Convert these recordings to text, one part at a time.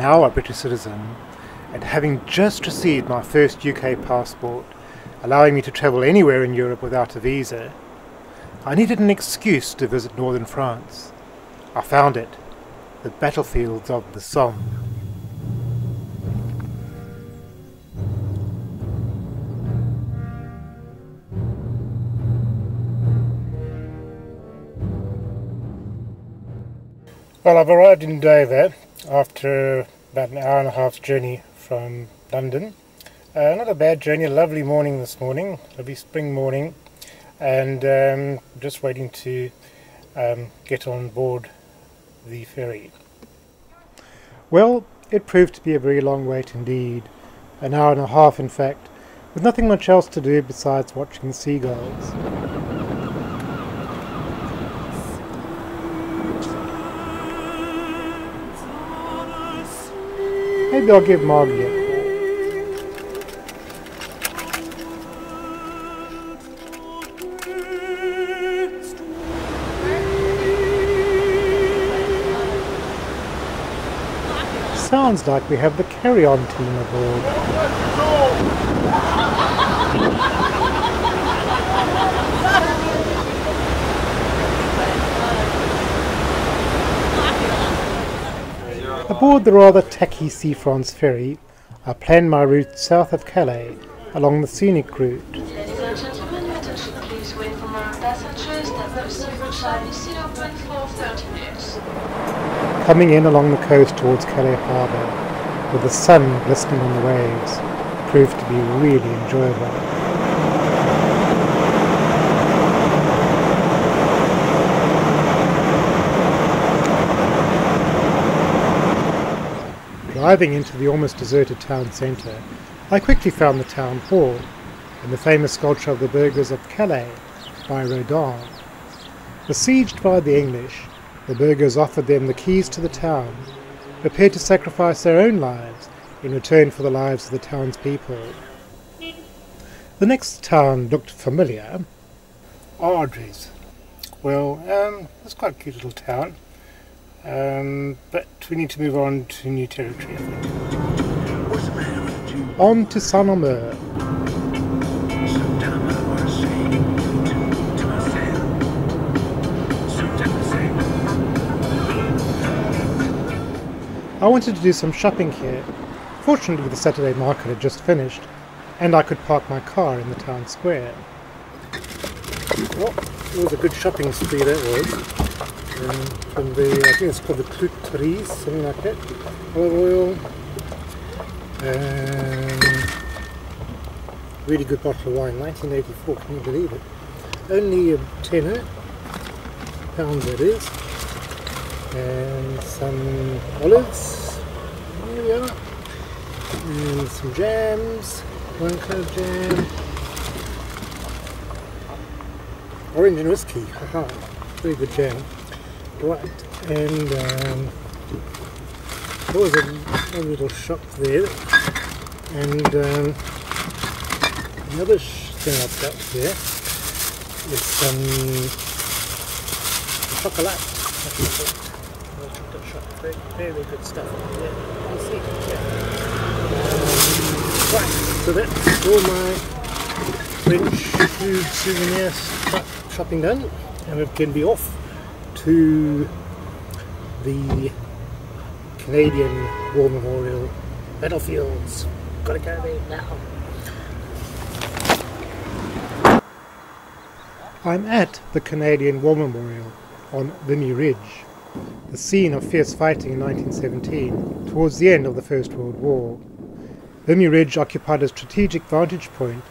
now a British citizen, and having just received my first UK passport, allowing me to travel anywhere in Europe without a visa, I needed an excuse to visit northern France. I found it, the battlefields of the Somme. Well, I've arrived in Dover after about an hour and a half's journey from London. Not a bad journey, a lovely morning this morning, lovely spring morning, and just waiting to get on board the ferry. Well, it proved to be a very long wait indeed, an hour and a half in fact, with nothing much else to do besides watching the seagulls. Maybe I'll give Margie a call. Sounds like we have the carry-on team aboard. Aboard the rather tacky Sea France ferry, I planned my route south of Calais, along the scenic route. Ladies and gentlemen, attention please wait for more passengers that the receiver time is still open for 30 minutes. Coming in along the coast towards Calais harbour, with the sun glistening on the waves, proved to be really enjoyable. Driving into the almost deserted town centre, I quickly found the town hall and the famous sculpture of the burghers of Calais by Rodin. Besieged by the English, the burghers offered them the keys to the town, prepared to sacrifice their own lives in return for the lives of the townspeople. The next town looked familiar. Ardres. Well, it's quite a cute little town. But we need to move on to new territory, I think. On to Saint-Omer. I wanted to do some shopping here. Fortunately, the Saturday market had just finished, and I could park my car in the town square. Well, it was a good shopping spree, that was. From the, I think it's called the Clouteries, something like that. Olive oil. Really good bottle of wine, 1984, can you believe it? Only a tenner, pounds that is. And some olives, there we are. And some jams, one kind of jam. Orange and whiskey, haha, very good jam. Right, and there was a little shop there, and another thing I've got here is some chocolate. Very good stuff. Yeah, you see. Yeah. Right, so that's all my French food souvenir shopping done, and we can be off to the Canadian War Memorial battlefields. Gotta go there now. I'm at the Canadian War Memorial on Vimy Ridge, the scene of fierce fighting in 1917, towards the end of the First World War. Vimy Ridge occupied a strategic vantage point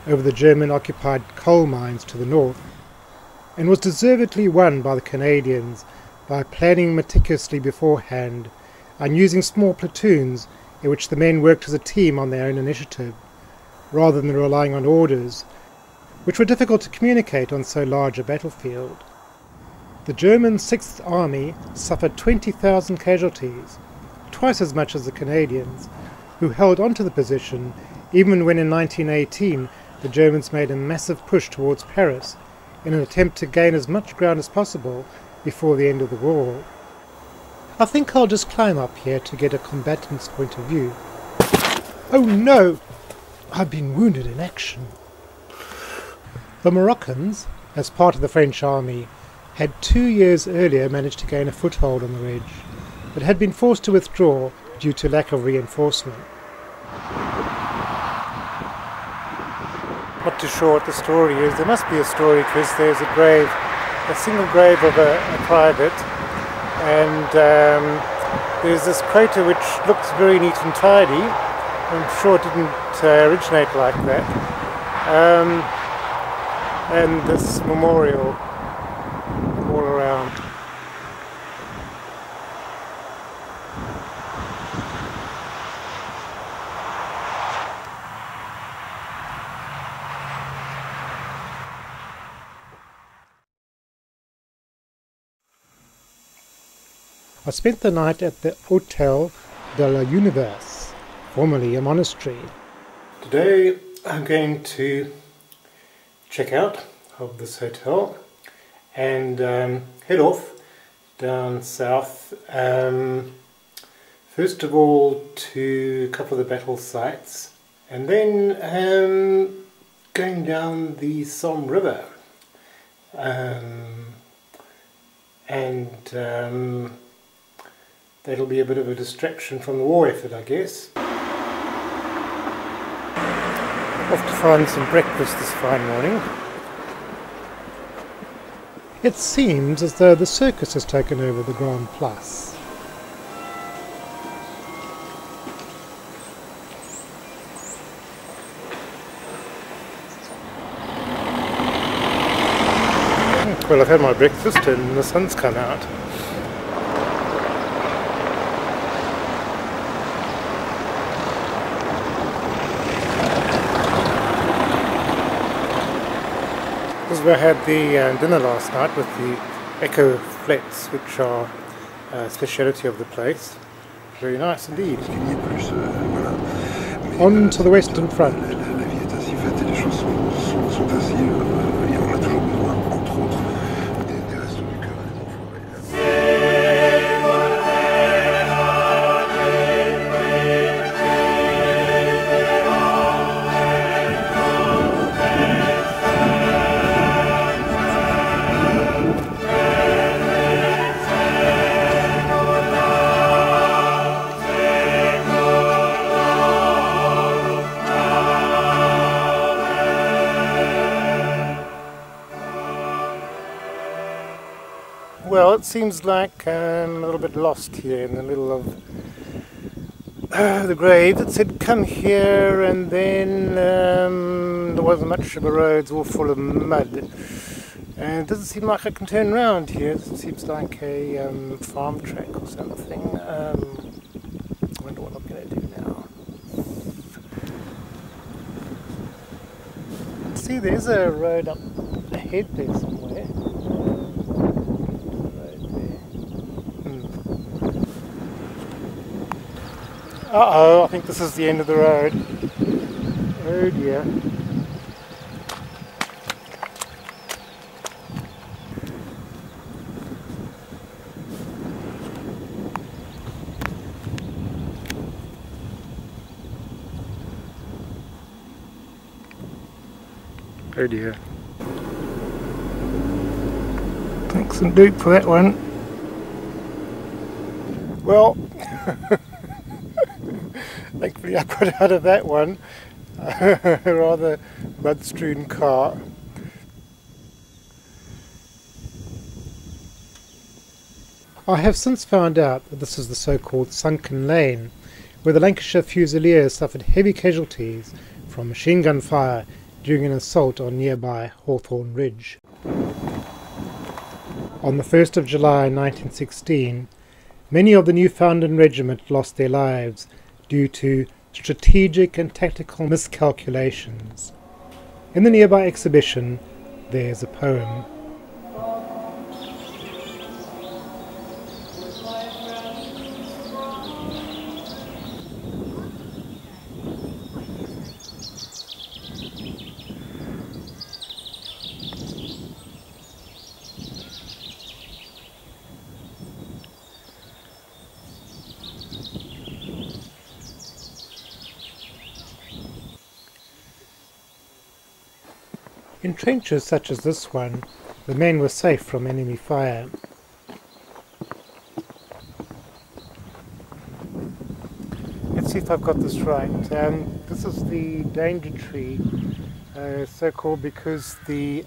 over the German-occupied coal mines to the north, and was deservedly won by the Canadians by planning meticulously beforehand and using small platoons in which the men worked as a team on their own initiative, rather than relying on orders, which were difficult to communicate on so large a battlefield. The German 6th Army suffered 20,000 casualties, twice as much as the Canadians, who held on to the position even when in 1918 the Germans made a massive push towards Paris in an attempt to gain as much ground as possible before the end of the war. I think I'll just climb up here to get a combatant's point of view. Oh no! I've been wounded in action. The Moroccans, as part of the French army, had 2 years earlier managed to gain a foothold on the ridge, but had been forced to withdraw due to lack of reinforcement. Not too sure what the story is. There must be a story because there's a grave, a single grave of a private, and there's this crater which looks very neat and tidy. I'm sure it didn't originate like that. And this memorial all around. I spent the night at the Hôtel de l'Univers, formerly a monastery. Today I'm going to check out of this hotel and head off down south, first of all to a couple of the battle sites, and then going down the Somme river, and that'll be a bit of a distraction from the war effort, I guess. Off to find some breakfast this fine morning. It seems as though the circus has taken over the Grand Place. Well, I've had my breakfast and the sun's come out. Because we had the dinner last night with the Echo Flats, which are a speciality of the place. Very nice indeed. On to the Western Front. Well, it seems like I'm a little bit lost here in the middle of the grave. It said come here, and then there wasn't much of a road, it's all full of mud. And it doesn't seem like I can turn around here. It seems like a farm track or something. I wonder what I'm going to do now. See, there's a road up ahead there somewhere. Uh-oh, I think this is the end of the road. Oh dear. Oh dear. Thanks and Duke for that one. Well, thankfully I got out of that one. A rather mud-strewn car. I have since found out that this is the so-called Sunken Lane, where the Lancashire Fusiliers suffered heavy casualties from machine gun fire during an assault on nearby Hawthorne Ridge. On the 1st of July 1916, many of the Newfoundland Regiment lost their lives due to strategic and tactical miscalculations. In the nearby exhibition, there's a poem. In trenches such as this one, the men were safe from enemy fire. Let's see if I've got this right. This is the danger tree, so called because the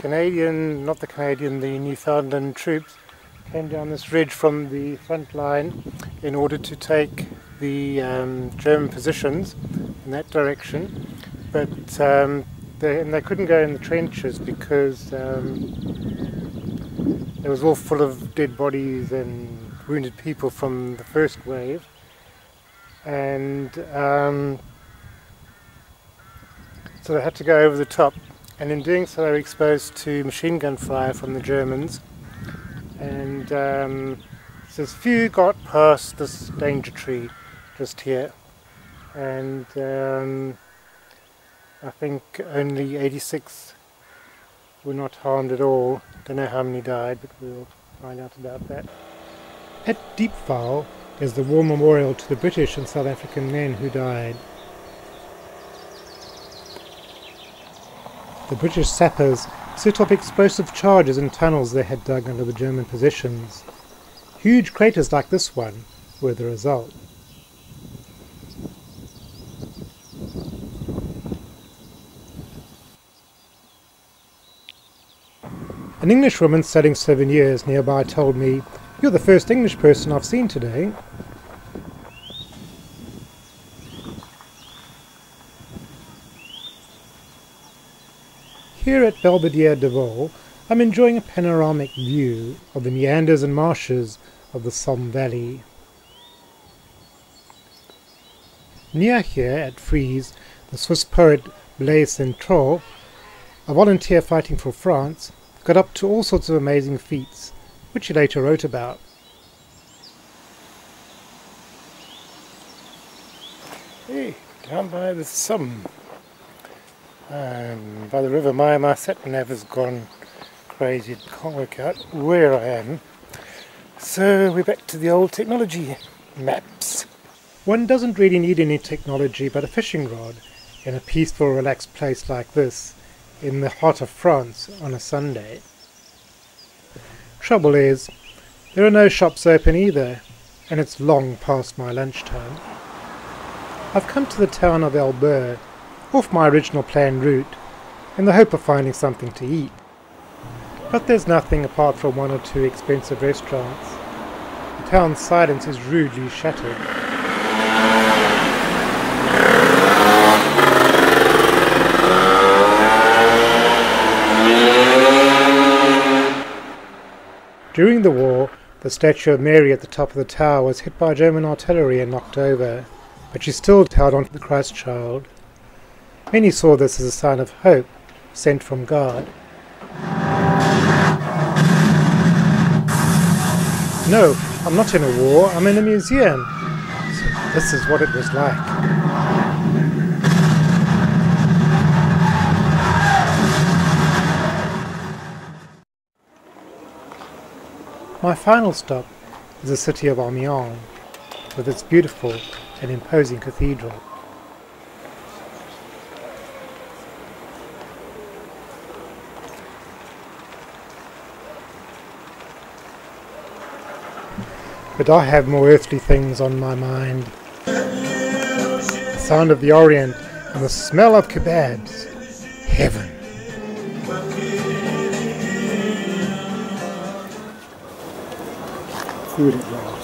the Newfoundland troops came down this ridge from the front line in order to take the German positions in that direction, but they couldn't go in the trenches because it was all full of dead bodies and wounded people from the first wave, and so they had to go over the top, and in doing so they were exposed to machine gun fire from the Germans, and so few got past this danger tree just here, and I think only 86 were not harmed at all. Don't know how many died, but we'll find out about that. At Diepval is the war memorial to the British and South African men who died. The British sappers set off explosive charges in tunnels they had dug under the German positions. Huge craters like this one were the result. An Englishwoman selling souvenirs nearby told me, "You're the first English person I've seen today." Here at Belvedere de Vaux, I'm enjoying a panoramic view of the meanders and marshes of the Somme Valley. Near here at Frise, the Swiss poet Blaise Centraux, a volunteer fighting for France, got up to all sorts of amazing feats, which he later wrote about. Hey, down by the Somme, by the river, my sat-nav has gone crazy. It can't work out where I am. So we're back to the old technology, maps. One doesn't really need any technology but a fishing rod in a peaceful, relaxed place like this, in the heart of France on a Sunday. Trouble is, there are no shops open either, and it's long past my lunchtime. I've come to the town of Elbeuf, off my original planned route, in the hope of finding something to eat. But there's nothing apart from one or two expensive restaurants. The town's silence is rudely shattered. During the war, the statue of Mary at the top of the tower was hit by German artillery and knocked over, but she still held on to the Christ child. Many saw this as a sign of hope, sent from God. No, I'm not in a war, I'm in a museum. So this is what it was like. My final stop is the city of Amiens, with its beautiful and imposing cathedral. But I have more earthly things on my mind. The sound of the Orient and the smell of kebabs. Heaven. Food at last.